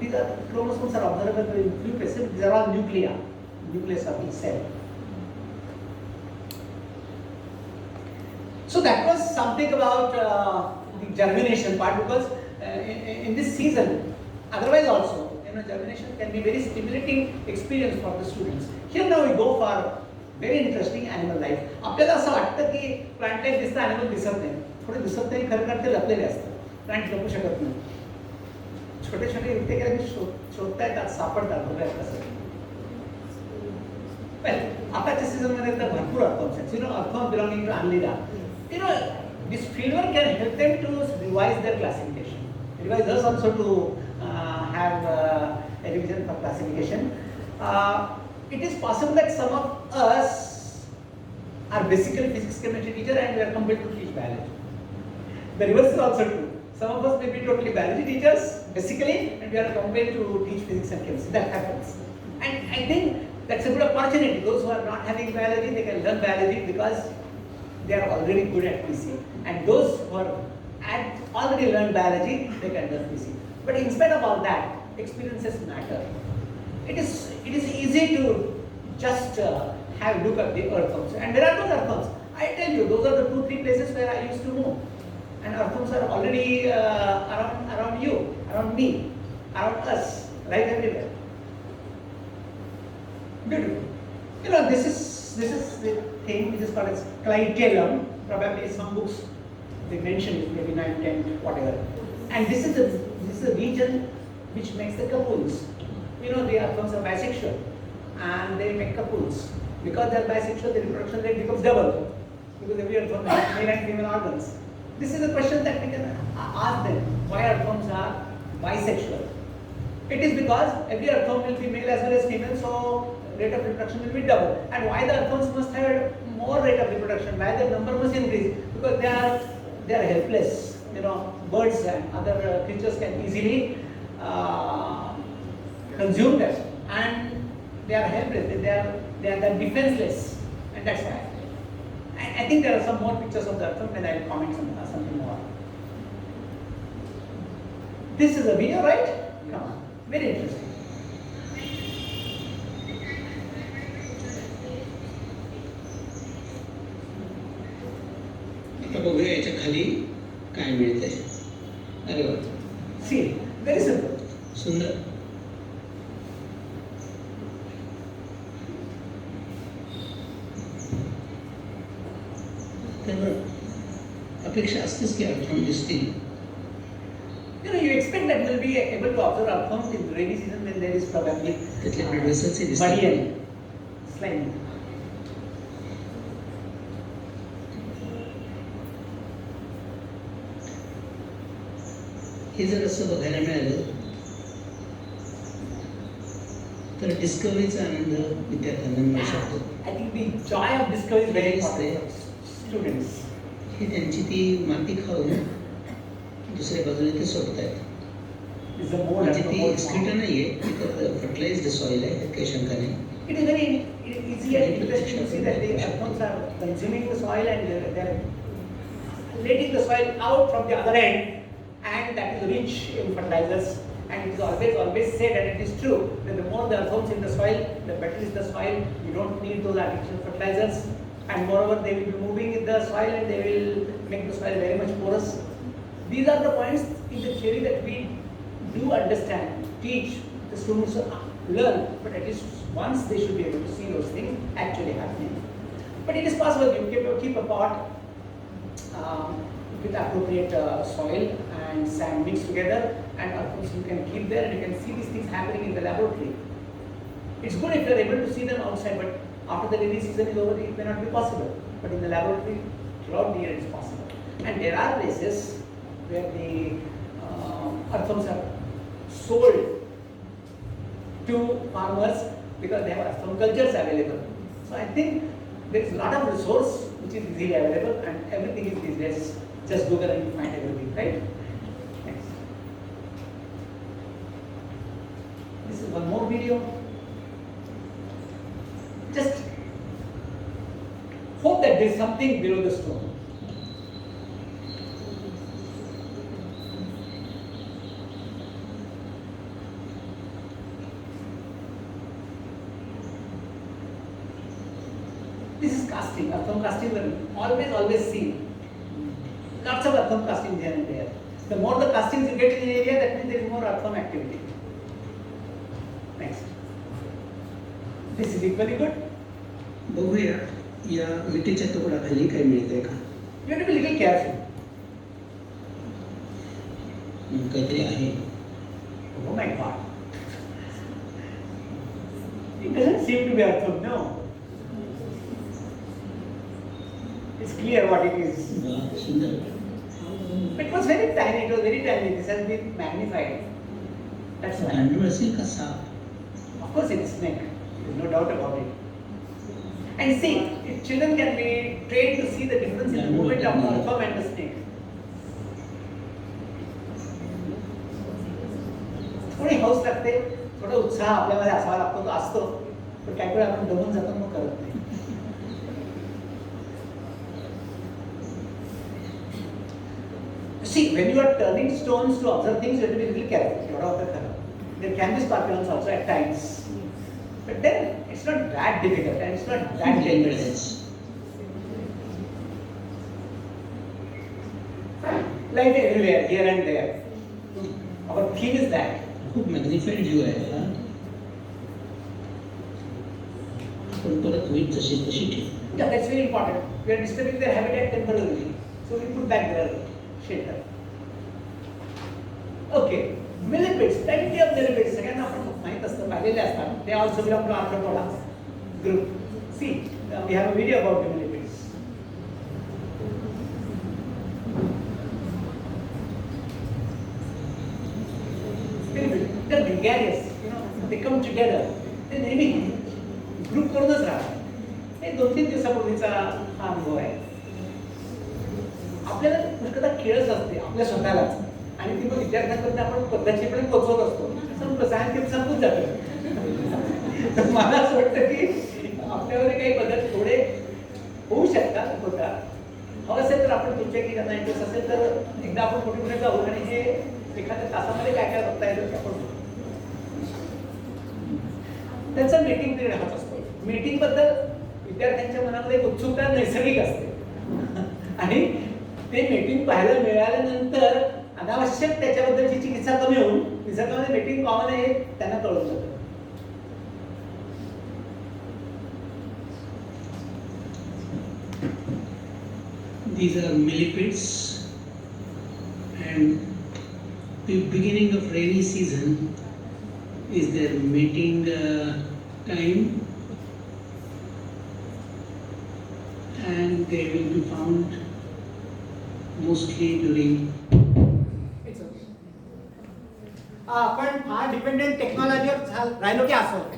These are chromosomes are observable in few places. These are all nuclei, nucleus of each cell. So that was something about the germination part, because in this season, otherwise also, germination can be very stimulating experience for the students. Here now we go for very interesting animal life. आपल्याला असं वाटतं की plant life दिसतं, animal दिसत नाही. थोडे दिसत नाही, खरं खरं ते लपलेले असतात. प्लांट लपू शकत नाही. छोटे छोटे युक्ती केल्या शोधता येतात, सापडतात, बघायला कसं. आताच्या सीझनमध्ये तर भरपूर अर्थॉम्स आहेत. Earthworms belonging to annelida. This fieldwork can help them to revise their classification. Revise us also to have a revision for classification. It is possible that some of us are basically physics chemistry teacher and we are compelled to teach biology. The reverse is also true. Some of us may be totally biology teachers basically and we are compelled to teach physics and chemistry. That happens. And I think that's a good opportunity. Those who are not having biology, they can learn biology because they are already good at PC. And those who are already learned biology, they can learn PC. But in spite of all that, experiences matter. It is easy to just have look at the earthworms. And there are those earthworms. I tell you, those are the 2-3 places where I used to move. And earthworms are already around you, around me, around us, right everywhere. Beautiful. This is the thing which is called as clitellum. Probably some books they mention it, maybe 9, 10, whatever. And this is a region which makes the couples. The earthworms are bisexual and they make couples. Because they are bisexual, the reproduction rate becomes double. Because every earthworm has male and female organs. This is a question that we can ask them. Why earthworms are bisexual? It is because every earthworm will be male as well as female, so rate of reproduction will be double. And why the earthworms must have more rate of reproduction? Why the number must increase? Because they are helpless. Birds and other creatures can easily consume them, and they are helpless. They are defenseless, and that's why. I think there are some more pictures of the earthworm, and I will comment on something more. This is a video, right? Come on, very interesting. बघूया याच्या खाली काय मिळते. अरे वा, सी very simple, सुंदर. तर अपेक्षा असतेच की अर्थॉम दिसतील. You expect that we'll be able to observe earthworms in rainy season when there is probably त्यातले predators muddy दिसतील. and slimy. हे जर असं बघायला मिळालं तर डिस्कवरीचा आनंद विद्यार्थ्यांना मिळू शकतो. I think the joy of discovery is very important for students. ही त्यांची ती माती खाऊन दुसऱ्या बाजूने ते सोडतायत. Is the more म्हणजे ती एक्सक्रीटा नाहीये, फर्टिलाइज्ड सॉइल आहे, त्यात काही शंका नाही. It is very easy and interesting to see that the earthworms are consuming the soil and they are letting the soil out from the other end, and that is rich in fertilizers. And it is always said, and it is true, that the more the earthworms in the soil, the better is the soil. You don't need those artificial fertilizers, and moreover they will be moving in the soil and they will make the soil very much porous. These are the points in the theory that we do understand, teach the students learn, but at least once they should be able to see those things actually happening. But it is possible you keep a pot with appropriate soil and sand mixed together, and of course you can keep there and you can see these things happening in the laboratory. It's good if you are able to see them outside, but after the rainy season is over, it may not be possible. But in the laboratory, throughout the year, it is possible. And there are places where the earthworms are sold to farmers because they have earthworm cultures available. So I think there is a lot of resource which is easily available, and everything is these days. Just Google and you find everything, right? Next. This is one more video. Just hope that there is something below the stone. This is casting. Earthworm casting will always see. Lots of earthworm casting here and there. The more the castings you get in an area, that means there is more earthworm activity. Next. This is equally good. बघूया या विटेच्या तुकडाखाली काही मिळतंय का. You have to be little careful. काहीतरी आहे. Oh my God. It doesn't seem to be earthworm, no. It's clear what it is. वा, सुंदर. It was very tiny. It was very tiny. This has been magnified. That's why. गांडूळ असेल का shop. Of course, it's snake. There's no doubt about it. And see, if children can be trained to see the difference in the movement of earthworm and the snake. थोडी हौस लागते, थोडा उत्साह आपल्यामध्ये असावा लागतो, तो असतो, पण काही वेळा आपण दमून जातो मग करत नाही. See, when you are turning stones to observe things, you have to be really careful. एवढा होता खरं. There can be scorpions also at times, but then it's not that difficult and it's not that dangerous. Life everywhere, here and there. Our theme is that. खूप magnified view आहे हा. पण परत होईल तशी ठेव. Yeah, that's very important. We are disturbing their habitat temporarily, so we put back their shelter. Okay, millipedes, plenty of millipedes. सगळ्यांना आपण माहित असतं, पाहिलेले असतात. They also belong to Arthropoda group. See, we have a video about the millipedes. They're gregarious, you know, they come together. ते नेहमी group करूनच राहतात. हे 2-3 दिवसापूर्वीचा हा अनुभव आहे. आपल्याला पुष्कळदा खेळच असते आपल्या स्वतःलाच, आणि ती मग विद्यार्थ्यांपर्यंत आपण पद्धतशीरपणे पोचवत असतो. संपलं, सायन्स संपून जातं. तर मला असं वाटतं की आपल्यामध्ये काही बदल थोडे होऊ शकतात, होतात. हवं असेल तर आपण तुमच्या की त्यांना इंटरेस्ट असेल तर एकदा आपण कुठे कुठे जाऊ आणि हे एखाद्या तासामध्ये काय काय बघता येईल ते आपण त्यांचा मीटिंग पिरियड हाच असतो. मीटिंग बद्दल विद्यार्थ्यांच्या मनामध्ये एक उत्सुकता नैसर्गिक असते आणि ते मीटिंग पाहायला मिळाल्यानंतर अनावश्यक त्याच्याबद्दलची चिकित्सा कमी होऊन निसर्गामध्ये मीटिंग कॉमन आहे त्यांना कळून जातं. These are millipedes, and the beginning of rainy season is their mating time, and they will be found mostly during. आपण फार डिपेंडेंट टेक्नॉलॉजीवर राहिलो की असं होतं.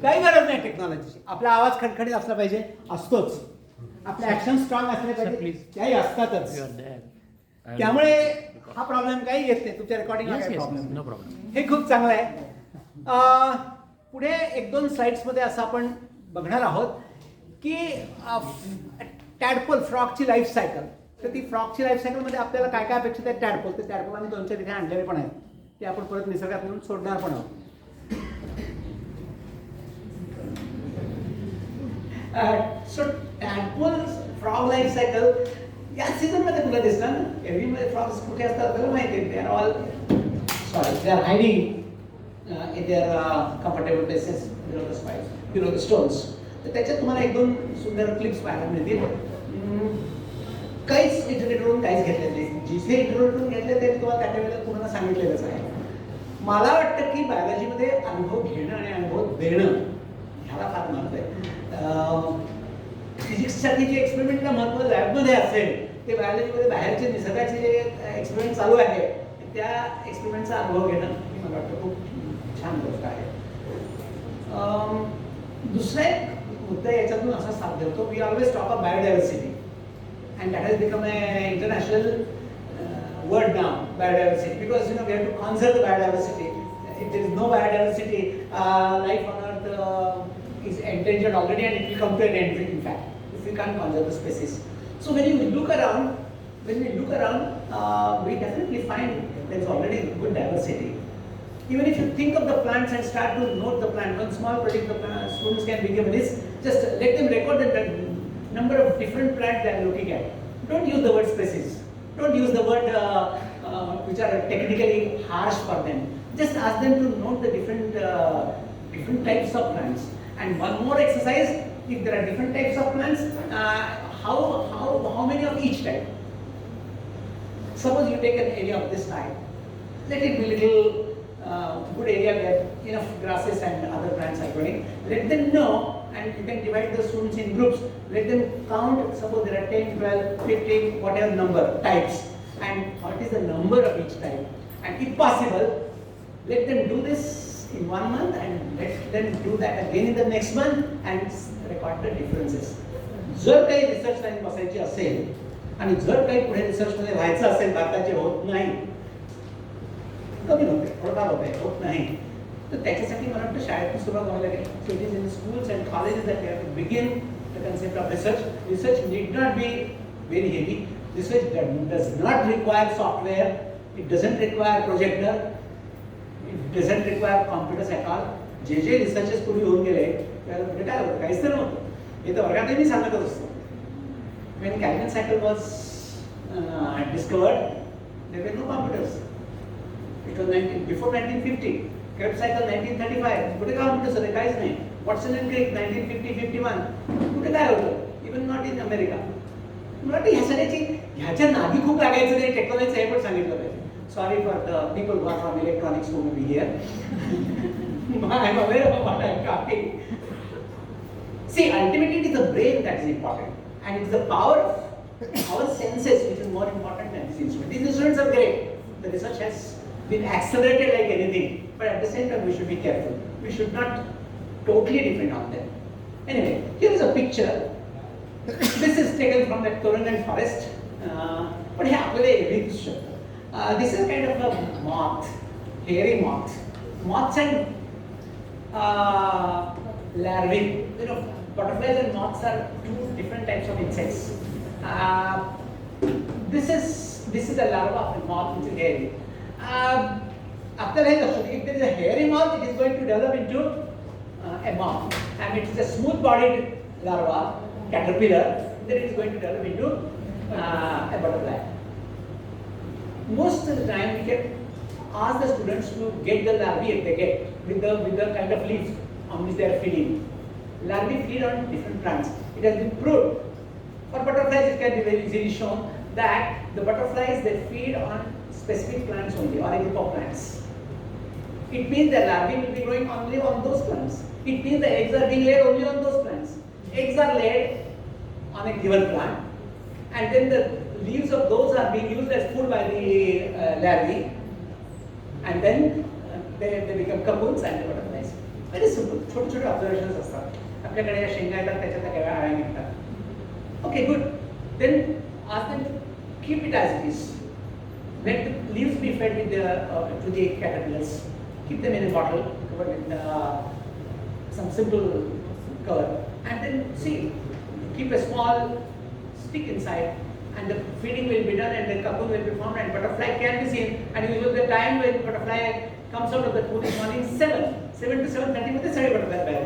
काही गरज नाही टेक्नॉलॉजीची. आपला आवाज खडखडीत असला पाहिजे, असतोच. आपले ऍक्शन स्ट्रॉंग असले पाहिजे, त्याही असतातच. त्यामुळे हा प्रॉब्लेम काही येत नाही. तुमच्या रेकॉर्डिंगला काही प्रॉब्लेम. हे खूप चांगलं आहे. पुढे 1-2 स्लाइड्समध्ये असं आपण बघणार आहोत की टॅडपोल, फ्रॉगची लाईफ सायकल. तर ती फ्रॉगची लाईफ सायकलमध्ये आपल्याला काय काय अपेक्षित आहे टॅडपोल. ते टॅडपोल आम्ही 2च्या तिथे आणलेले पण आहेत. ते आपण परत निसर्गात नेऊन सोडणार पण आहोत. सो टॅडपोल्स फ्रॉग लाईफ सायकल या सीझनमध्ये तुला दिसणार ना. एव्हरीमध्ये फ्रॉग्स कुठे असतात आपल्याला माहिती आहे. They are all they are hiding in their comfortable places below the stones. तर त्याच्यात तुम्हाला 1-2 सुंदर क्लिप्स पाहायला मिळतील. काहीच इंटरनेटवरून काहीच घेतलेलं नाही. जिथे इंटरनेटवरून घेतले ते तुम्हाला त्या वेळेला तुम्हाला सांगितलेलंच आहे. मला वाटतं की बायोलॉजीमध्ये अनुभव घेणं आणि अनुभव देणं ह्याला फार महत्त्व आहे. फिजिक्ससाठी जे एक्सपेरिमेंटला महत्त्व लॅबमध्ये असेल ते बायोलॉजीमध्ये बाहेरचे निसर्गाचे जे एक्सपेरिमेंट चालू आहे त्या एक्सपेरिमेंटचा अनुभव घेणं ही मला वाटतं खूप छान गोष्ट आहे. दुसरा एक मुद्दा याच्यातून असा साध्य होतो. We always talk of biodiversity and that has become an international word now, biodiversity, because we have to conserve the biodiversity. If there is no biodiversity, life on Earth is endangered already, and it will come to an end. In fact, if we can't conserve the species. So when we look around, we definitely find there is already good diversity. Even if you think of the plants and start to note the plant, one small project the students can be given is just let them record the number of different plants they are looking at. Don't use the word species. Don't use the word which are technically harsh for them. Just ask them to note the different types of plants. And one more exercise, if there are different types of plants, how many of each type? Suppose you take an area of this type, let it be little good area where enough grasses and other plants are growing. Let them know, and you can divide the students in groups. Let them count, suppose there are 10, 12, 15, whatever number, types, and what is the number of each type. And if possible, let them do this in 1 month and let them do that again in the next month and record the differences. जर काही research line बसायची असेल आणि जर काही पुढे रिसर्चमध्ये व्हायचं असेल, भारताचे होत नाही, कमी होते, थोडंफार होते, होत नाही, तर त्याच्यासाठी मला वाटतं शाळेतून सुरुवात व्हायला लागेल. So it is in schools and colleges that we have to begin the concept of research. Research need not be very heavy. Research does not require software, it doesn't require projector, it doesn't require computers at all. J researches पूर्वी होऊन गेले त्याला कुठे काय होतं, काहीच तर नव्हतं. हे तर वर्गातही मी सांगतच असतो. When Calvin cycle was discovered, there were no computers. It was before 1950. Krebs cycle 1935. कुठे computers होते, काहीच नाही. Watson and Crick 1950-51. कुठे काय होतं? Even not in America. मला ह्या सगळ्याची ह्याच्या नादी खूप लागायचं नाही. टेक्नॉलॉजीचं हे पण सांगितलं पाहिजे. Sorry for the people who are from electronics who may be here. I am aware of what I am talking. See, ultimately it is the brain that is important, and it is the power of our senses which is more important than this instrument. These instruments are great. The research has been accelerated like anything, but at the same time we should be careful. We should not totally depend on them. Anyway, here is a picture. This is taken from the Thorangan forest. But here, आपल्याला एवढी दिसू शकतं. This is kind of a moth, hairy moth. Moths and larvae. You know, butterflies and moths are two different types of insects. This is the larva of the moth, which is hairy. After if there is a hairy moth, it is going to develop into a moth, and it is a smooth-bodied larva. Caterpillar, then it is going to develop into a butterfly. Most of the time, we can ask the students to get the larvae if they get with the kind of leaves on which they are feeding. Larvae feed on different plants. It has been proved. For butterflies, it can be very easily shown that the butterflies they feed on specific plants only, or a group of plants. It means the larvae will be growing only on those plants. It means the eggs are being laid only on those plants. Eggs are laid on a given plant, and then the leaves of those are being used as food by the larvae, and then they become cocoons and the butterflies. Very simple. छोटे observations असतात. आपल्याकडे या शेंगा येतात, त्याच्यात काही आळ्या निघतात. Okay, good. Then ask them to keep it as it is. Let the leaves be fed with to the caterpillars. Keep them in a bottle covered with some simple cover. And then see, keep a small stick inside, and the feeding will be done, and the cocoon will be formed, and butterfly can be seen. And usually the time when butterfly comes out of the cocoon is morning 7 to 7:30 मध्ये सगळे butterfly बाहेर.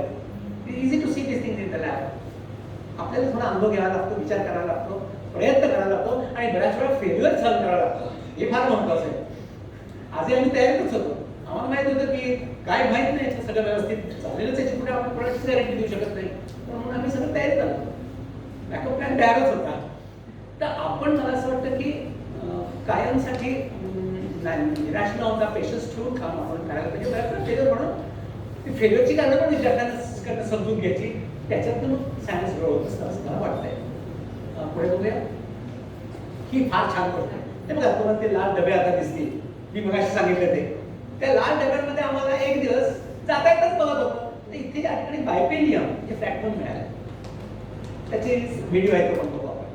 It is easy to see these things in the lab. आपल्याला थोडा अनुभव घ्यावा लागतो, विचार करावा लागतो, प्रयत्न करावा लागतो, आणि बऱ्याच वेळा फेल्युअर सहन करावा लागतो. हे फार महत्त्वाचं आहे. आजही आम्ही तयारीच होतो. आम्हाला माहित होतं की काय माहित नाही, सगळं व्यवस्थित चाललेलंच याची पुढे आपण प्रोडक्टची गॅरंटी देऊ शकत नाही, म्हणून आम्ही सगळं तयारीत आलो. बॅकअप प्लॅन तयारच होता. तर आपण मला असं वाटतं की कायमसाठी निराश न होता पेशन्स ठेवून काम आपण करायला पाहिजे. बऱ्याच फेल्युअर म्हणून ती फेल्युअरची कारणं पण विद्यार्थ्यांना समजून घ्यायची, त्याच्यातून मग सायन्स ग्रो होत असतं असं मला वाटतंय. पुढे बघूया. ही फार छान गोष्ट आहे. ते बघा तुम्हाला ते लाल डबे आता दिसतील, मी मगाशी सांगितलं ते. त्या लाल डब्यांमध्ये आम्हाला एक दिवस जाता येताच बघत होतो, तर इथे या ठिकाणी बायपेनियम हे फ्रॅगमेंट मिळाले. त्याचे व्हिडिओ आहे तो पण बघू आपण.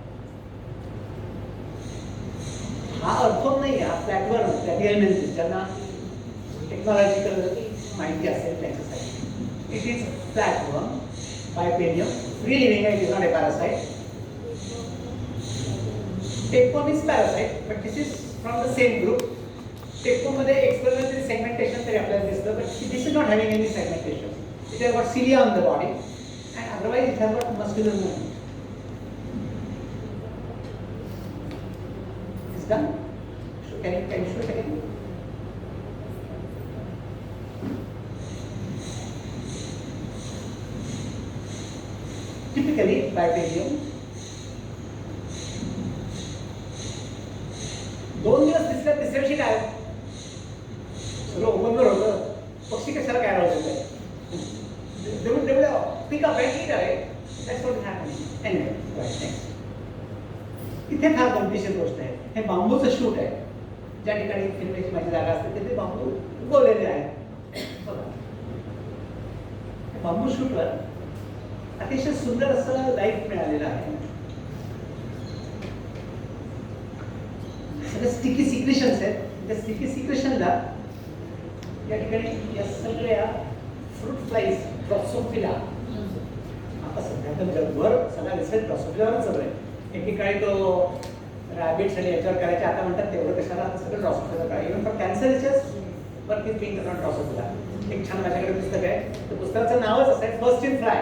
हा अर्थोन नाही, हा फ्लॅटवर्म, प्लॅटिहेल्मिन्थिस, ज्यांना टेक्नॉलॉजिकल माहिती असेल त्याच्यासाठी. It is flatworm, bipalium, free living आहे, it is not a parasite. Tapeworm is parasite, but this is from the same group. टेपवर्ममध्ये एक्सपेरिमेंटल सेगमेंटेशन तरी आपल्याला is not having any segmentation. It has got cilia on the body, and otherwise it has got muscular movement. It's done. So can you show it again? Typically, bipedium. 2 दिवस दिसल्या तिसऱ्या दिवशी काय सगळं ओपनवर होतं. पक्षी कशाला काय राहत होते. They will pick up and eat away. That's what is happening. Anyway, right, next. इथे फार गमतीशीर गोष्ट आहे. हे बांबूचं शूट आहे. ज्या ठिकाणी फिरण्याची माझी जागा असते तिथे बांबू उगवलेले आहेत. बघा. बांबू शूटवर अतिशय सुंदर असं लाईट मिळालेलं आहे. सगळे स्टिकी सिक्रेशन्स आहेत. त्या स्टिकी सिक्रेशनला या ठिकाणी या सगळ्या फ्रूट फ्लाईज ड्रॉसोफिला आता सध्या तर जगभर सगळा रिसर्च ड्रॉसोफिलावरच चालू आहे. एकेकाळी तो रॅबिट्स आणि याच्यावर करायचे, आता म्हणतात तेवढं कशाला, आता सगळं ड्रॉसोफिला करा. Even for cancer research work is being done Drosophila. एक छान माझ्याकडे पुस्तक आहे. त्या पुस्तकाचं नावच असं आहे, first in fly.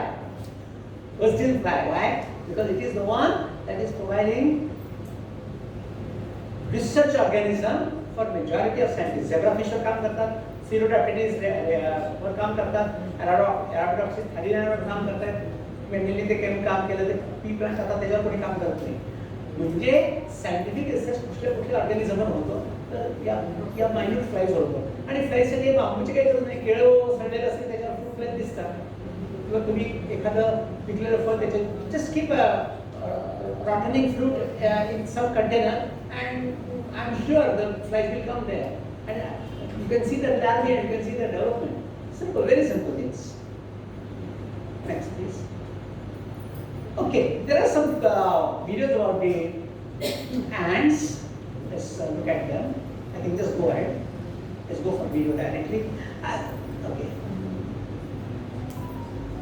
First in fly. Why? Because it is the one that is providing research organism for majority of scientists. Zebrafish वर काम करतात, Pseudodaphnis वर काम करतात, Arabidopsis thaliana वर काम करतात. मेंडेलने ते काम केलं, ते पी प्लांट आता त्याच्यावर कोणी काम करत नाही. म्हणजे सायंटिफिक रिसर्च कुठल्या ऑर्गॅनिझमवर होतो तर या मायन्यूट फ्लाईजवर होतो. आणि फ्लाईजसाठी बांबूची काही गरज नाही. केळं सडलेलं असेल त्याच्यावर फ्रूट फ्लाईज दिसतात. किंवा तुम्ही एखादं पिकलेलं फळ त्याचे just keep rottening fruit in some container and I am sure the flies will come there and you can see the larva and you can see the development. Simple, very simple things. Next please. Okay, there are some videos about the ants. Let's look at them. I think just go ahead. Let's go for video directly. Okay.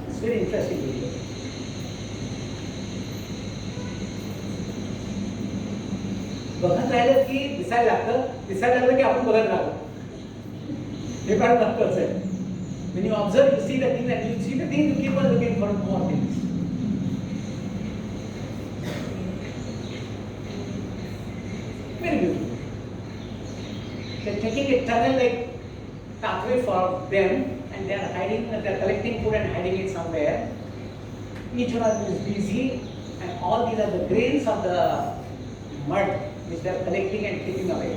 It's very interesting video. बघत राहिलं की दिसायला लागलं की आपण बघत राहतो. हे फार महत्त्वाचं आहे. When you observe, you see the thing, and you see the thing, you keep on looking for more things. Very beautiful. They're taking a tunnel like pathway for them, and they are hiding, they are collecting food and hiding it somewhere. Each one of them is busy, and all these are the grains of the mud which they are collecting and taking away.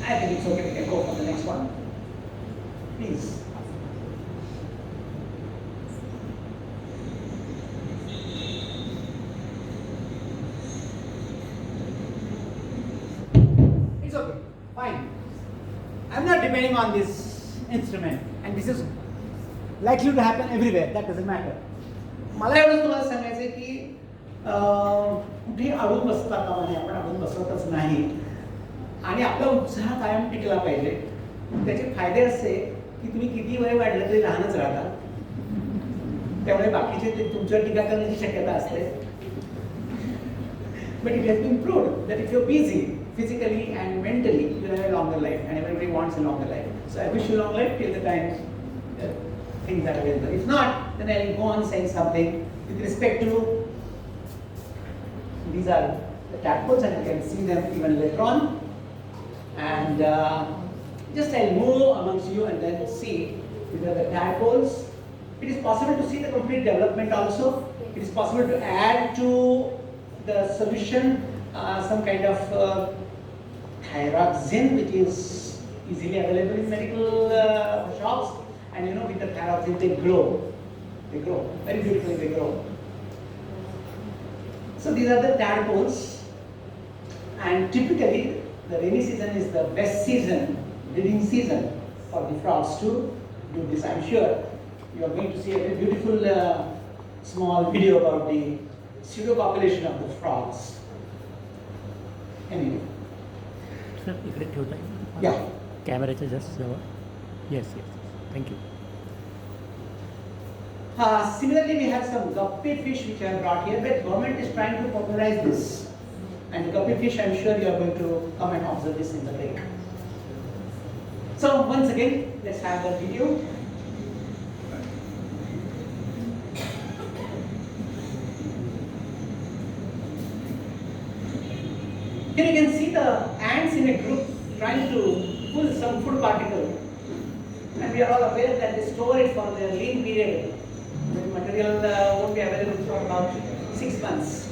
I think it's okay, we can go for the next one. Please. It's okay, fine. I'm not depending on this instrument, and this is likely to happen everywhere, that doesn't matter. मला एवढंच तुम्हाला सांगायचं आहे की कुठेही अडून बसता कामा नये, आपण अडून बसवतच नाही. आणि आपला उत्साह कायम टिकला पाहिजे. त्याचे फायदे असे की तुम्ही किती वय वाढलं तरी लहानच राहता. त्यामुळे बाकीचे ते तुमच्यावर टीका करण्याची शक्यता असते. But it has been proved that if you are busy physically and mentally, you have a longer life, and everybody wants a longer life. So I wish you long life till the time things are available. If not, then I will go on saying something with respect to these are the tadpoles, and you can see them even later on. And just I'll move amongst you and then see these are the tadpoles. It is possible to see the complete development also. It is possible to add to the solution some kind of thyroxine, which is easily available in medical shops. And you know, with the thyroxine they grow very beautifully. They grow. So these are the tadpoles, and typically the rainy season is the best season, breeding season for the frogs to do this. I'm sure you are going to see a very beautiful small video about the pseudopopulation of the frogs. Anyway. Sir इकडे ठेवता येईल Yeah. कॅमेऱ्याच्या just जवळ. Yes yes thank you. Similarly, we have some guppy fish which I have brought here, but government is trying to popularize this. And guppy fish, I'm sure you are going to come and observe this in the lake. So once again, let's have the video. Here you can see the ants in a group trying to pull some food particle. And we are all aware that they store it for their lean period. The material won't be available for about 6 months.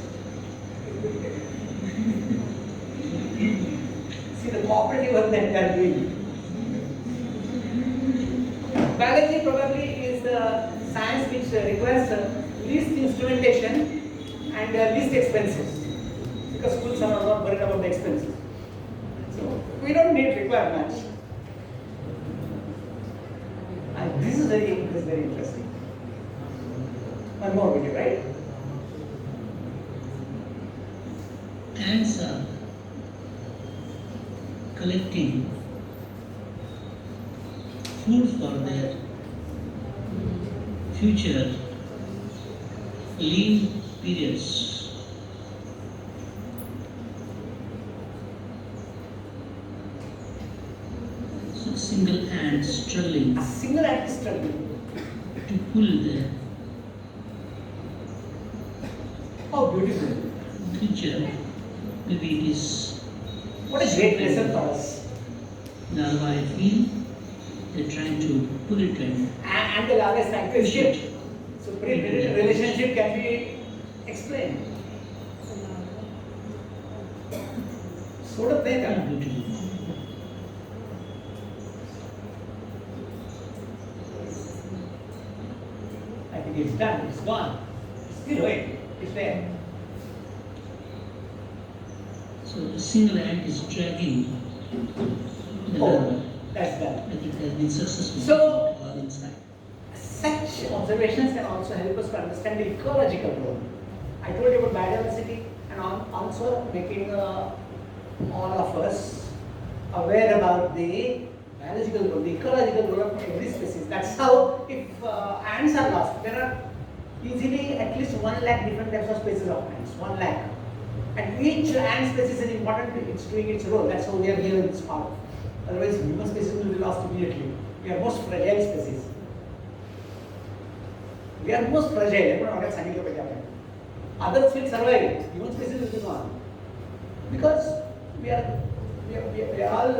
See the cooperative work that they are doing. Biology probably is the science which requires least instrumentation and least expenses. Because schools are not worried about the expenses. So we don't require much. And this is very interesting. One more video, right? Ants are collecting food for their future lean periods. So single ant struggling A single ant is struggling. to pull the How beautiful. creature. Maybe it is What a great lesson for us. larva, I feel. They're trying to pull it and And the larva is trying to escape. So relationship can be explained. Sort of thing. beautiful. I think it's done, it's gone. Still wait, it's there. So the single ant is dragging the Oh, larva. that's done. I think it has been successful. So- all inside. Such observations can also help us to understand the ecological role. I told you about biodiversity and also making all of us aware about the biological role, the ecological role of every species. That's how, if ants are lost, there are easily at least 1 lakh different types of species of ants, 1 lakh. And each ant species is important, it's doing its role. That's how we are here in this park. Otherwise, human species will be lost immediately. We are most fragile species. We are most fragile. Others will survive. Human species will be gone. Because we are all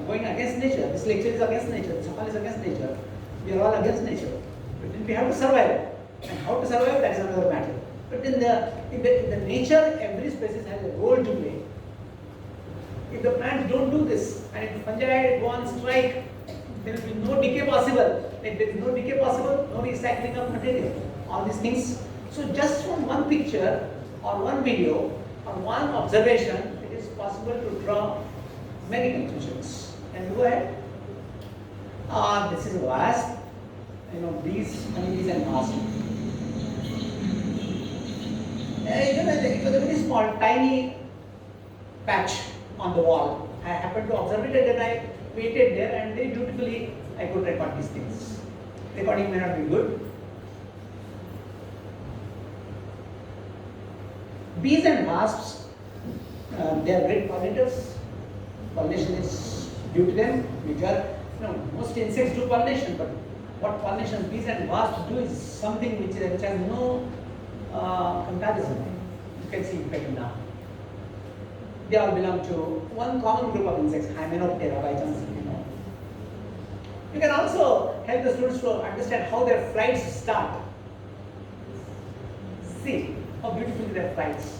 going against nature. This lecture is against nature. This hall is against nature. We are all against nature. But then we have to survive. And how to survive, that is another matter. But in the nature, every species has a role to play. If the plants don't do this, and if fungi go on strike, there will be no decay possible. If there is no decay possible, no recycling of material. All these things. So just from one picture, or one video, or one observation, it is possible to draw many conclusions. Can you go ahead? This is vast. Bees, honeybees and wasps. It was a very small, tiny patch on the wall. I happened to observe it and then I waited there and very beautifully I could record these things. Recording may not be good. Bees and wasps, they are great pollinators. Pollination is due to them. Most insects do pollination, but what pollination bees and wasps do is something which has no comparison. You can see it now. They all belong to one common group of insects, Hymenoptera by chance. You can also help the students to understand how their flights start. See how beautifully their flights,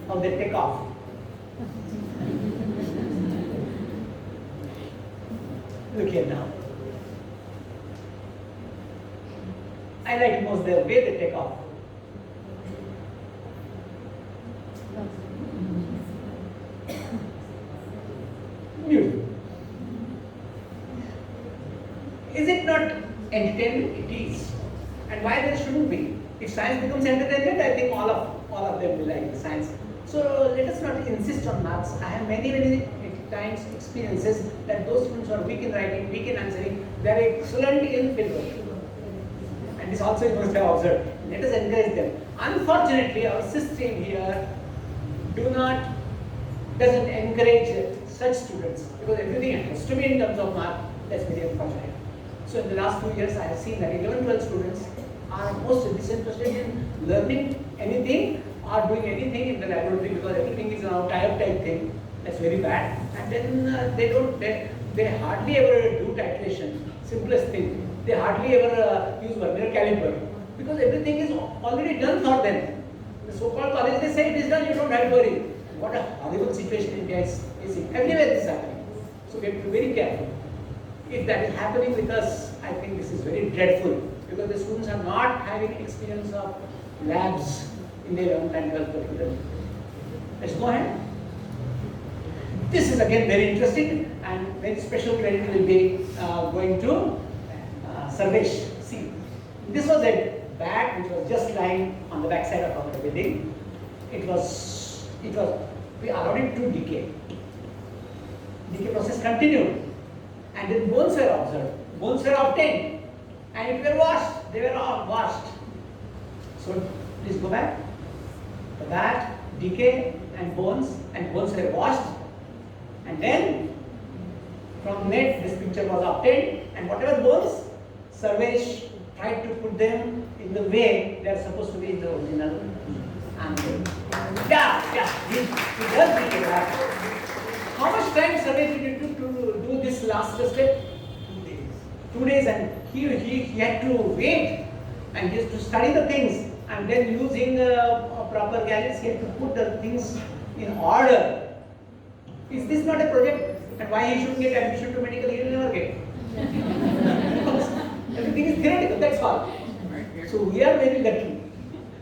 how they take off. Look here now. I like most the way they take off. Beautiful. Is it not entertainment? It is. And why there shouldn't be? If science becomes entertainment, I think all of them will like the science. So let us not insist on maths. I have many times experiences that those students who are weak in writing, weak in answering, they are excellent in fieldwork. And this also you must have observed. Let us encourage them. Unfortunately, our system here doesn't encourage such students, because everything has to be in terms of mark. That's very unfortunate. So in the last 2 years, I have seen that 11, 12 students are most disinterested in learning anything or doing anything in the laboratory, because everything is now type thing. That's very bad. And then they hardly ever do titration. Simplest thing. They hardly ever use vernier caliper, because everything is already done for them. The so-called college, they say it is done, you don't have to worry. What a horrible situation India is facing. Everywhere this is happening. So we have to be very careful. If that is happening with us, I think this is very dreadful, because the students are not having experience of labs in their own and 12th particularly. Let's go ahead. This is again very interesting, and very special credit will be going to Sarvesh. See, this was a bat which was just lying on the backside of our building. We allowed it to decay. Decay process continued, and then bones were observed. Bones were obtained, and it were washed. They were all washed. So please go back. The bat, decay, and bones were washed, and then from net this picture was obtained, and whatever bones, Sarvesh tried to put them in the way they are supposed to be in the original. And he does really that. How much time Sarvesh did you took to do this last step? 2 days. 2 days, and he had to wait, and he has to study the things, and then using proper gadgets, he had to put the things in order. Is this not a project? And why he shouldn't get admission to medical? He will never get. Everything is theoretical, that's all. So we are very lucky.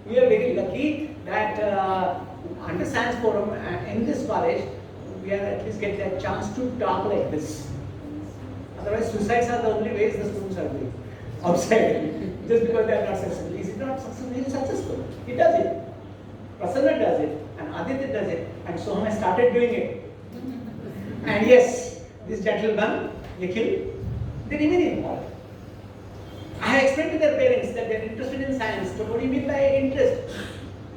We are very lucky that under Science Forum in this college, we are at least get a chance to talk like this. Otherwise, suicides are the only ways the students are doing outside, just because they are not successful. Is it not successful? He is successful. He does it. Prasanna does it, and Aditya does it, and Soham has started doing it. And yes, this gentleman, Nikhil, they remain involved. I have explained to their parents that they are interested in science. So what do you mean by interest?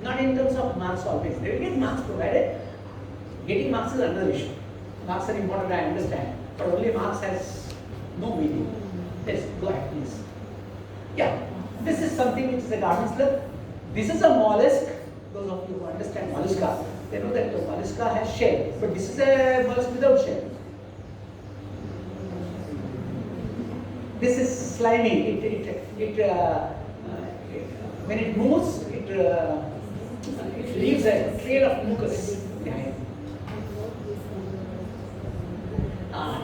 Not in terms of marks always. They will get marks provided. Getting marks is another issue. Marks are important, I understand. But only marks has no meaning. Let's go ahead, please. Yeah, this is something which is a garden slug. This is a mollusk. Those of you who understand mollusca, they know that the mollusca has shell. But this is a mollusk without shell. This is slimy. When it moves, it leaves a trail of mucus behind.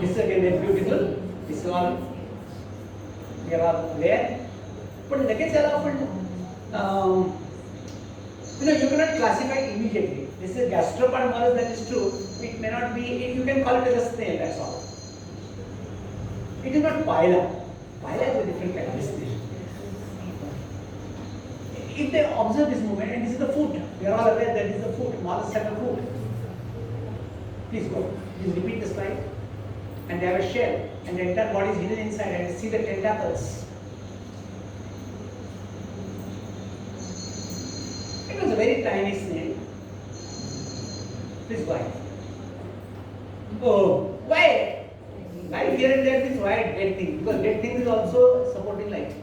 This is again very beautiful. This is all we are all there. But nuggets are often, you cannot classify immediately. This is gastropod mollusk, that is true. It may not be. You can call it as a snail. That's all. It is not phyla. Phyla is a different kind of species. If they observe this movement, and this is the foot, we are all aware that this is the foot, mollusks have a foot. Please go. Please repeat the slide. And they have a shell, and the entire body is hidden inside, and see the tentacles. It was a very tiny snail. Please go ahead. Oh, why? Life here and there is why dead thing, because dead thing is also supporting life.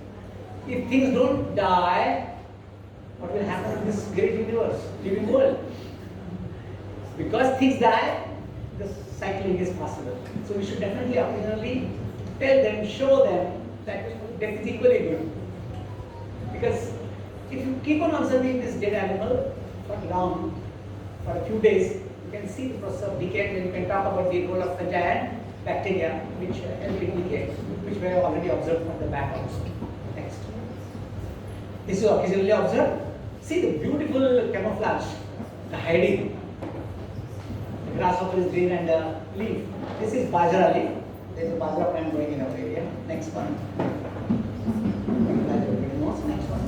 If things don't die, what will happen in this great universe, living world? Because things die, the cycling is possible. So we should definitely occasionally tell them, show them that death is equally good. Because if you keep on observing this dead animal for long, for a few days, you can see the process of decay, and then you can talk about the role of the giant bacteria which help in decay, which we have already observed from the back also. Next. This is occasionally observed. See the beautiful camouflage, the hiding. The grasshopper is green and leaf. This is bajra leaf. There is a bajra plant growing in our area. Next one. Next one.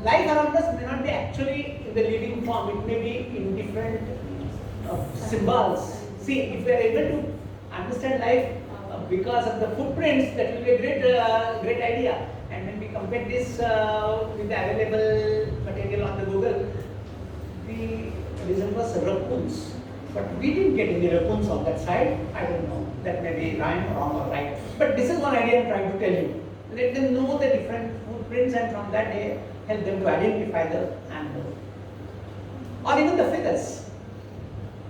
Life around us may not be actually in the living form. It may be in different symbols. See, if we are able to understand life because of the footprints, that will be a great idea. And when we compare this with the available material on the Google, the result was raccoons. But we didn't get any raccoons on that side. I don't know. That may be wrong or right. But this is one idea I'm trying to tell you. Let them know the different footprints, and from that day help them to identify the animal. Or even the feathers.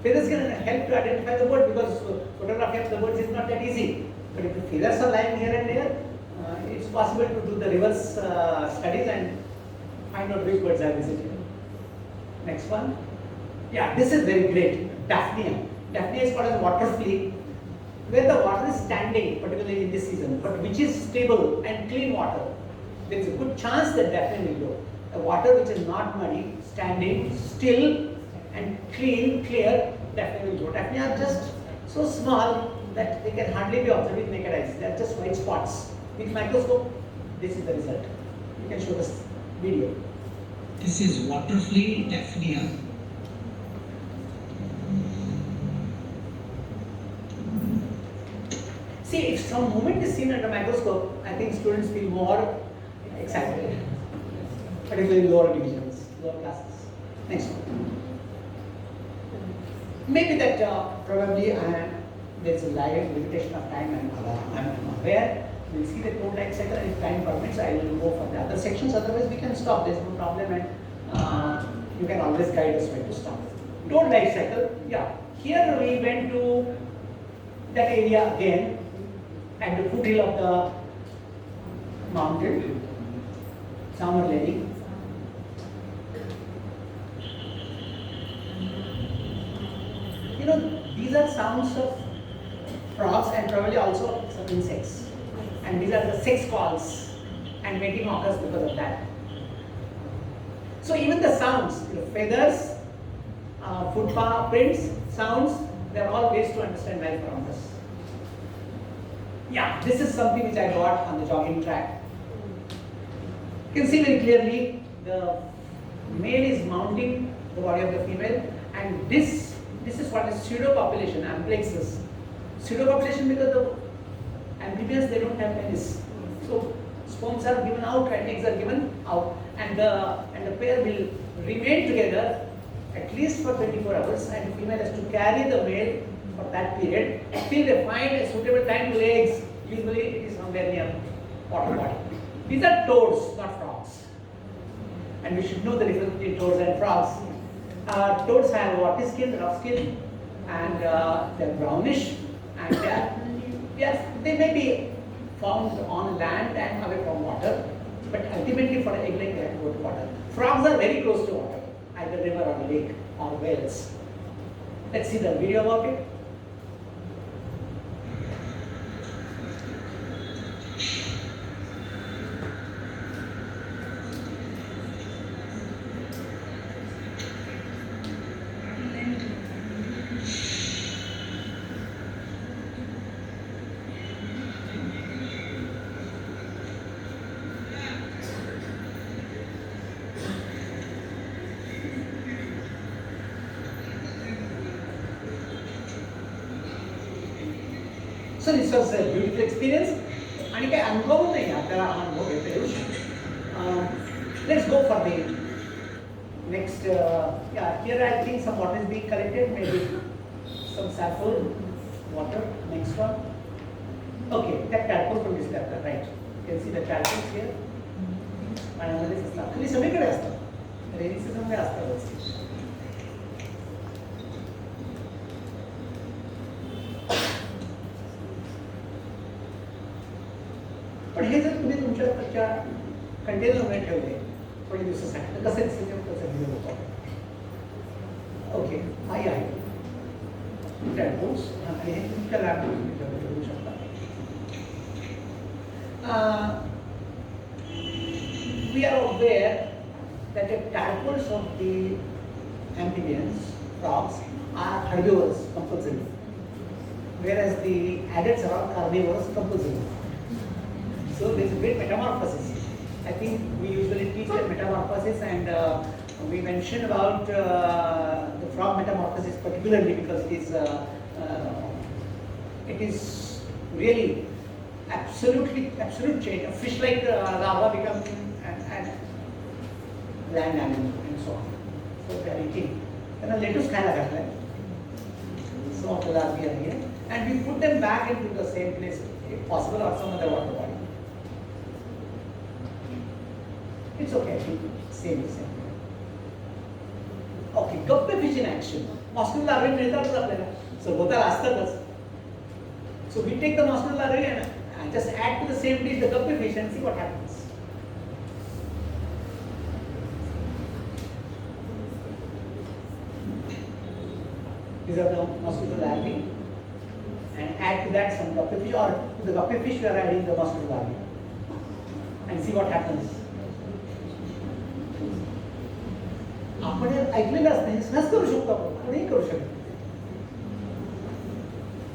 Feathers can help to identify the bird, because photography of the birds is not that easy. But if the feathers are lying here and there, it's possible to do the reverse studies and find out which birds are visited. Next one. Yeah, this is very great. Daphnia. Daphnia is called as water flea, where the water is standing, particularly in this season, but which is stable and clean water. There is a good chance that Daphnia will go. The water which is not muddy, standing, still and clean, clear, Daphnia will go. Daphnia are just so small that they can hardly be observed with naked eyes. They are just white spots. With microscope, this is the result. You can show this video. This is water flea Daphnia. See, if some movement is seen under microscope, I think students feel more excited, particularly lower divisions, lower classes. Next one. Maybe that probably there's a limitation of time, and I'm aware. We'll see the toad life cycle, and if time permits, I will go for the other sections. Otherwise, we can stop. There's no problem, and you can always guide us where to stop. Toad life cycle, yeah. Here we went to that area again, at the foothill of the mountain, Summer Lady. You know, these are sounds of frogs and probably also some insects. And these are the sex calls, and mating occurs because of that. So even the sounds, feathers, footprints, sounds, they are all ways to understand life around us. Yeah, this is something which I got on the jogging track. You can see very clearly the male is mounting the body of the female, and this is what is pseudopopulation, amplexus. Pseudopopulation because the amphibians, they don't have penis. So sperms are given out and eggs are given out, and the pair will remain together at least for 24 hours, and the female has to carry the male for that period till they find a suitable time to lay eggs. Usually it is somewhere near water body. These are toads, not frogs. And we should know the difference between toads and frogs. Toads have watery skin, rough skin, and they are brownish, and they may be found on land and away from water, but ultimately for egg laying they have to go to water. Frogs are very close to water, either river or lake or wells. Let's see the video about it. So this was a beautiful experience. आणि काही अनुभव नाही आपल्याला हा अनुभव घेता येऊ शकतो. Let's go for the next. Yeah, here I think some water is being collected, maybe some sample water. Next one. Okay, that tadpole from this chapter, right? You can see the tadpoles here. पाण्यामध्येच असतात. खाली सगळीकडे असतात. Rainy season मध्ये असतात. पण हे जर तुम्ही तुमच्या कंटेनरमध्ये ठेवले थोडे दिवसासाठी तर कसं दिसेल कसं घेऊ होतो. ओके, हाही आहे टॅडपोल्स आणि हे तुमच्या लॅबमध्ये ठेवू शकता. We are aware that the tadpoles of the amphibians, frogs, are herbivores compulsory, whereas the adults are carnivores compulsory. So there is a great metamorphosis. I think we usually teach that metamorphosis, and we mention about the frog metamorphosis particularly because it is really absolute change. A fish like larva become an land animal and so on. So they are eating. त्यांना lettuce खायला घातलाय. Some of the larvae are here, and we put them back into the same place, if possible, or some other water body. It's okay. Same. Okay, गप्पे fish in action. Mosquito larvae मिळतातच आपल्याला. सभोवताल असतातच. So we take the mosquito larvae and just add to the same dish the guppy fish and see what happens. These are the mosquito larvae, and add to that some guppy fish, or to the guppy fish we are adding the mosquito larvae, and see what happens. आपण ऐकलेलं असतं, हे सहज करू शकतो आपण, कोणीही करू शकतो.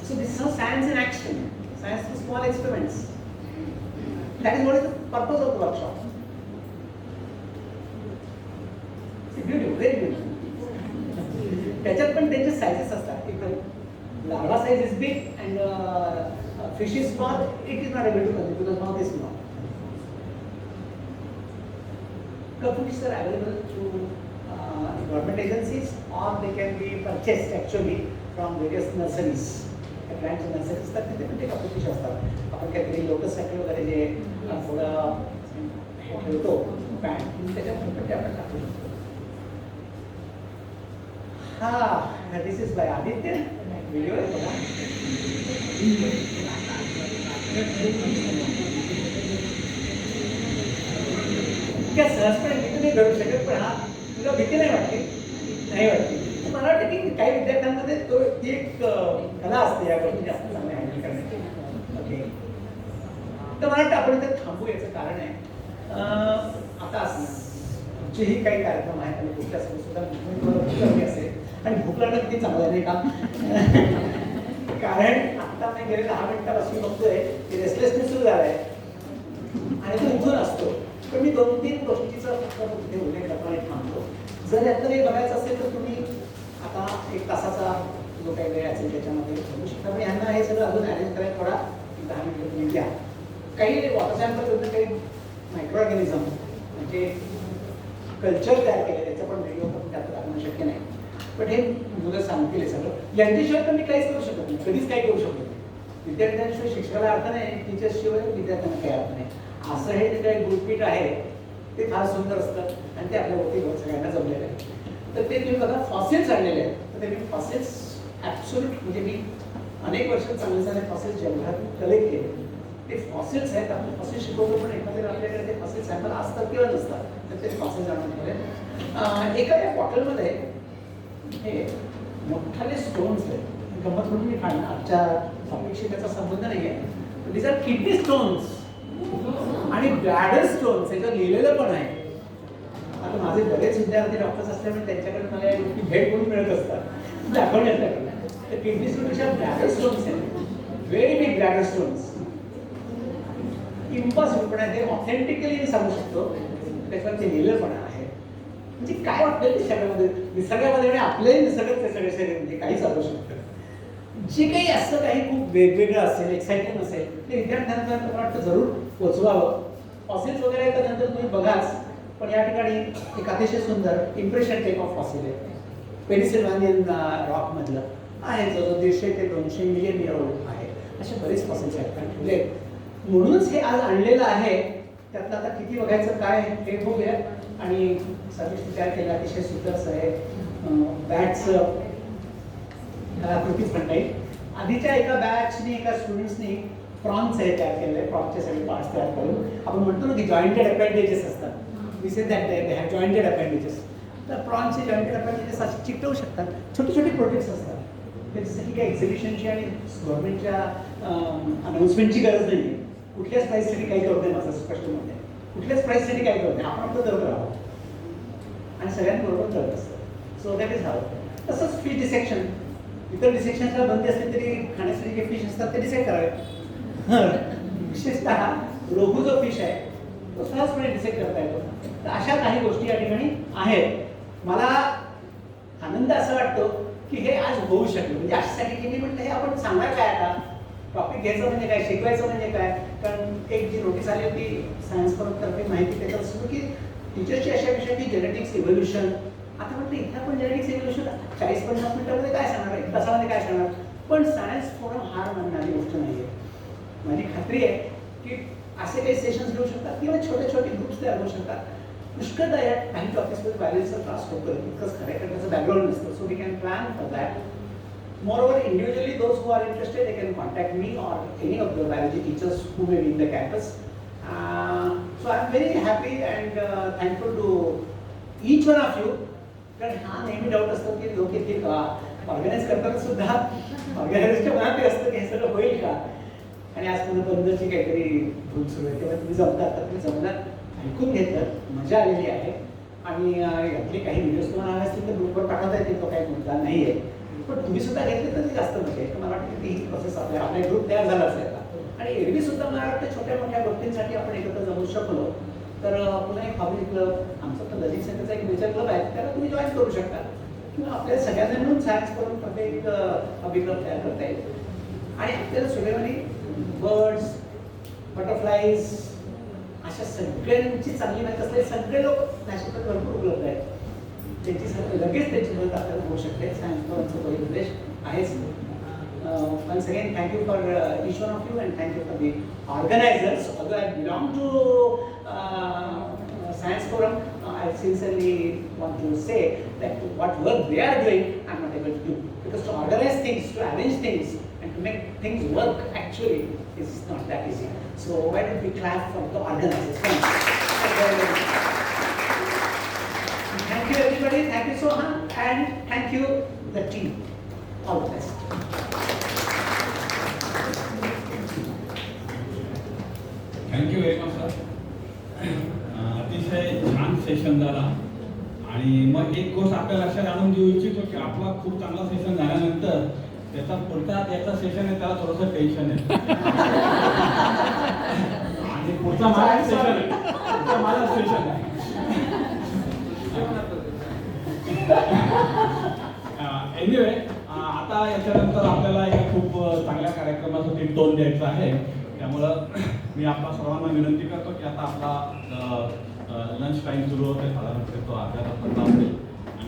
So this is how science in action. Science is small experiments. That is what is the purpose of the workshop. It's beautiful, very beautiful. त्याच्यात पण त्यांचे साइजेस असतात. If the larva size is big and fish is small, it is not able to consume because mouth is small. Fish are available through government agencies, or they can be purchased actually from various nurseries. Plants nurseries असतात तिथे पण ते कपडे fish असतात. आपण काहीतरी लोटससाठी वगैरे जे थोडं हे ठेवतो पॅन, त्याच्यात पण ते आपण टाकू शकतो. हा, this is by Aditya. Video आहे बघा. इतक्या सहजपणे मी तुम्ही घडू शकत, पण हा तुला भीती नाही वाटते? नाही वाटते. मला वाटतं की काही विद्यार्थ्यांमध्ये तो ती एक कला असते या गोष्टी जास्त चांगल्या हँडल करण्याची. ओके, तर मला वाटतं आपण इथे थांबू. याचं कारण आहे आता आमचेही काही कार्यक्रम आहेत आणि कुठल्या सुद्धा भूक कमी असेल, आणि भूक लागणं किती चांगलं नाही का? कारण आता मी गेले 10 मिनिटापासून बघतोय की रेस्टलेसनेस सुरू झाला आहे आणि तो इथून असतो. पण मी 2-3 गोष्टीचा फक्त तिथे उल्लेख करतो आणि थांबतो. जर यातलं काही बघायचं असेल तर तुम्ही आता 1 तासाचा जो काही वेळ असेल त्याच्यामध्ये बघू शकता. पण यांना हे सगळं अजून अरेंज करायला थोडा 10 मिनिटं तुम्ही द्या. काही वॉटर सॅम्पल काही मायक्रो ऑर्गॅनिझम म्हणजे कल्चर तयार केलं, त्याचं पण व्हिडिओ पण त्यात टाकणं शक्य नाही. पण हे मुलं सांगतील हे सगळं. यांच्याशिवाय तर मी काहीच करू शकत नाही, कधीच काही करू शकत नाही. विद्यार्थ्यांशिवाय शिक्षकाला अर्थ नाही, टीचर्सशिवाय विद्यार्थ्यांना काही अर्थ नाही. असं हे जे काही गुरुपीठ आहे ते फार सुंदर असतं आणि ते आपल्या वरती सगळ्यांना जमलेलं आहे. तर ते तुम्ही बघा फॉसिल्स आणलेले आहेत. तर ते मी फॉसिल्स ॲब्सोल्यूट म्हणजे मी अनेक वर्ष चांगले चांगले फॉसिल्स जगभरात कलेक्ट केले. ते फॉसिल्स आहेत. आपण फॉसिल शिकवतो, पण एखाद्या आपल्याकडे ते फॉसिल सॅम्पल असतात किंवा नसतात, तर ते फॉसिल्स आणून ठेवले. एका या बॉटलमध्ये हे मोठाले स्टोन्स आहेत. गंमत म्हणून मी काढणार, आजच्या टॉपिकशी त्याचा संबंध नाही आहे. दिस आर किडनी स्टोन्स आणि ब्लॅडर स्टोन्स, याच्यावर लिहिलेलं पण आहे. आता माझे बरेच विद्यार्थी डॉक्टर्स असल्यामुळे त्यांच्याकडे मला या गोष्टी भेट म्हणून मिळत असतात दाखवण्यासाठी. तर किडनी स्टोनपेक्षा ब्लॅडर स्टोन्स आहेत, very big bladder stones. Impossible, पण ते ऑथेंटिकली मी सांगू शकतो त्याच्यावर ते लिहिलं पण आहे. म्हणजे काय वाटतं निसर्गामध्ये, निसर्गामध्ये आणि आपल्याही निसर्गात ते सगळे शरीर म्हणजे काही चालू शकतं. जे काही असं काही खूप वेगवेगळं असेल, एक्साइटिंग असेल, ते विद्यार्थ्यांपर्यंत मला वाटतं जरूर पोचवावं. फॉसिल्स वगैरे तर नंतर तुम्ही बघाच, पण या ठिकाणी एक अतिशय सुंदर इम्प्रेशन टेक ऑफ फॉसिल आहे. पेनिसिल्व्हानियन रॉकमधलं आहे, जो 150 ते 200 मिलियन इयर ओल्ड आहे. असे बरेच फॉसिल्स आहेत ठेवले. म्हणूनच हे आज आणलेलं आहे. त्यातलं आता किती बघायचं काय हे बघूया. आणि सर्विस तयार केलं अतिशय सुंदर असं आहे. बॅटचं कृतीच म्हणता येईल. आधीच्या एका बॅचने, एका स्टुडंट्सनी प्रॉन्स हे तयार केलेलं आहे. प्रॉन्सचे सगळे पार्ट्स तयार करून आपण म्हणतो ना की जॉईंटेड अपेंडेजेस असतात. We say that they have jointed appendages. तर प्रॉन्सचे जॉईंटेड अपेंडेजेस असे चिकटवू शकतात. छोटे छोटे प्रोजेक्ट्स असतात. त्याच्यासाठी काही एक्झिबिशनची आणि गव्हर्नमेंटच्या अनाऊन्समेंटची गरज नाही आहे. कुठल्याच प्राईजसाठी काही करत नाही, माझं स्पष्ट मत आहे. कुठल्याच प्राईजसाठी काही करत नाही, आपण आपलं करत राहावं आणि सगळ्यांबरोबर करत असतं. So that is how. तसंच फिश डिसेक्शन, इतर डिसेक्शनला बंदी असली तरी खाण्यासाठी जे फिश असतात ते डिसेक्ट करावे. विशेषतः रोहू जो फिश आहे तो सहजपणे डिसेक्ट करता येतो. तर अशा काही गोष्टी या ठिकाणी आहेत. मला आनंद असा वाटतो की हे आज होऊ शकलं. म्हणजे अशासाठी की मी म्हटलं हे आपण सांगणार काय आता, टॉपिक घ्यायचं म्हणजे काय, शिकवायचं म्हणजे काय. कारण एक जी नोटीस आली होती सायन्स तर्फे माहिती त्याच्यात असतो की टीचर्सची अशा विषय की जेनेटिक्स इव्होल्युशन. आता म्हटलं इथं आपण जेनेटिक्स इव्होल्युशन 40-50 मिनिटामध्ये काय सांगणार, 1 तासामध्ये काय सांगणार. पण सायन्स फोरम हार मानणारी गोष्ट नाही आहे. माझी खात्री आहे की असे काही सेशन्स घेऊ शकतात किंवा छोटे छोटे ग्रुप्स तयार होऊ शकतात. पुष्कळदा या काही टॉपिक्समध्ये व्हायरलचा त्रास होतो, बिकॉज खऱ्या त्याचं बॅकग्राऊंड नसतं. So we can plan for that. Moreover, individually, those who are interested, they can contact me or any of the biology teachers who may be in the campus. So I'm very happy and thankful to each one of you. कारण हा नेहमी doubt असतो की लोक येतील का, organise करताना सुद्धा ऑर्गनायझरच्या मनात ते असतं की हे सगळं होईल का. आणि आज पुन्हा बंदची काहीतरी भूल सुरू आहे, तेव्हा तुम्ही जमतात तर तुम्ही जमणार. ऐकून घेतलं, मजा आलेली आहे. आणि यातले काही व्हिडिओज तुम्हाला हवे असतील तर ग्रुपवर पाठवता येतील, तो काही मुद्दा नाही आहे. पण तुम्ही सुद्धा घेतले तर जास्त मजा आहे. मला वाटतं की ही प्रोसेस आपला ग्रुप तयार झाला असेल. आणि एरवी सुद्धा मला वाटतं छोट्या मोठ्या गोष्टींसाठी आपण एकत्र जमू शकलो तर पुन्हा एक हॉबी क्लब, आमचा तर लजिक सेंटरचा एक नेचर क्लब आहे, त्याला तुम्ही जॉईन करू शकता. किंवा आपल्या सगळ्यांना मिळून सायन्स करून प्रत्येक हॉबी क्लब तयार करता येईल. आणि आपल्याला सुदैवाने बर्ड्स, बटरफ्लाईज अशा सगळ्यांची चांगली माहिती असलेले सगळे लोक नॅशनल भरपूर उपलब्ध आहेत. त्यांची लगेच त्याची मदत आपल्याला होऊ शकते. सायन्स फॉरमचा तो एक उद्देश आहेच. Once again, thank you for each one of you and thank you for the organizers. Although I belong to Science Forum, I sincerely want to say that what work they are doing, I am not able to do. Because to organize things, to arrange things and to make things work actually is not that easy. So why don't we clap for the organizers? Thank you everybody, thank you so much and thank you the team. All the best. Thank you very much sir. अतिशय छान session झाला. आणि मग एक गोष्ट आपल्या लक्षात आणून देऊ इच्छितो की आपला खूप चांगला सेशन झाल्यानंतर त्याचा पुढचा ज्याचा सेशन आहे त्याला थोडंसं टेन्शन आहे. आणि पुढचा माझा सेशन आहे, पुढचा माझा सेशन आहे. एनिवे आता याच्यानंतर आपल्याला एक खूप चांगल्या कार्यक्रमासाठी टोन द्यायचा आहे. त्यामुळं मी आपल्या सर्वांना विनंती करतो की आता आपला लंच टाईम सुरू होते, साधारणतः तो अर्ध्या तासाचा असेल.